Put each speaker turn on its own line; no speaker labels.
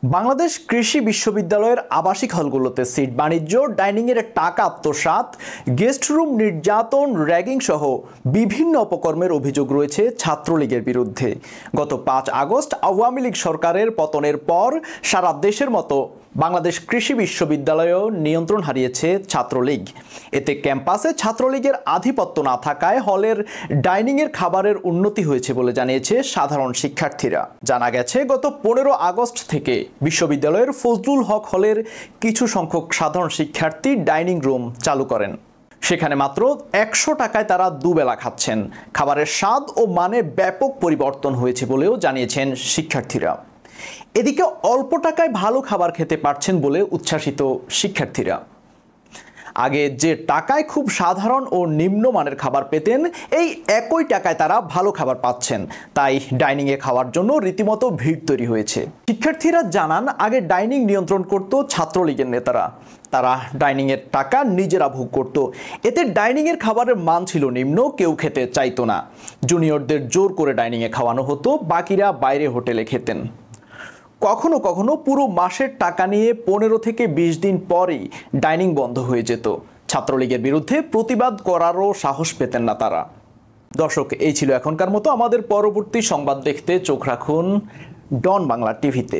বাংলাদেশ কৃষি বিশ্ববিদ্যালয়ের আবাসিক হলগুলোতে সিট বাণিজ্য, ডাইনিংয়ের টাকা আত্মসাৎ, গেস্ট রুম নির্যাতন, র্যাগিং সহ বিভিন্ন অপকর্মের অভিযোগ রয়েছে ছাত্রলীগের বিরুদ্ধে। গত 5 আগস্ট আওয়ামী লীগ সরকারের পতনের পর সারা দেশের মতো বাংলাদেশ কৃষি বিশ্ববিদ্যালয়েও নিয়ন্ত্রণ হারিয়েছে ছাত্রলীগ। এতে ক্যাম্পাসে ছাত্রলীগের আধিপত্য না থাকায় হলের ডাইনিংয়ের খাবারের উন্নতি হয়েছে বলে জানিয়েছে সাধারণ শিক্ষার্থীরা। জানা গেছে, গত 15 আগস্ট থেকে বিশ্ববিদ্যালয়ের ফজলুল হক হলের কিছু সংখ্যক সাধারণ শিক্ষার্থী ডাইনিং রুম চালু করেন। সেখানে মাত্র 100 টাকায় তারা দুবেলা খাচ্ছেন। খাবারের স্বাদ ও মানে ব্যাপক পরিবর্তন হয়েছে বলেও জানিয়েছেন শিক্ষার্থীরা। এদিকে অল্প টাকায় ভালো খাবার খেতে পারছেন বলে উচ্ছ্বাসিত শিক্ষার্থীরা। আগে যে টাকায় খুব সাধারণ ও নিম্নমানের খাবার পেতেন, এই একই টাকায় তারা ভালো খাবার পাচ্ছেন। তাই ডাইনিংয়ে খাওয়ার জন্য রীতিমতো ভিড় তৈরি হয়েছে। শিক্ষার্থীরা জানান, আগে ডাইনিং নিয়ন্ত্রণ করত ছাত্রলীগের নেতারা। তারা ডাইনিংয়ের টাকা নিজেরা ভোগ করত। এতে ডাইনিংয়ের খাবারের মান ছিল নিম্ন, কেউ খেতে চাইতো না। জুনিয়রদের জোর করে ডাইনিংয়ে খাওয়ানো হতো, বাকিরা বাইরে হোটেলে খেতেন। কখনো কখনো পুরো মাসের টাকা নিয়ে 15 থেকে 20 দিন পরেই ডাইনিং বন্ধ হয়ে যেত। ছাত্রলীগের বিরুদ্ধে প্রতিবাদ করারও সাহস পেতেন না তারা। দর্শক, এই ছিল এখনকার মতো। আমাদের পরবর্তী সংবাদ দেখতে চোখ রাখুন ডন বাংলা টিভিতে।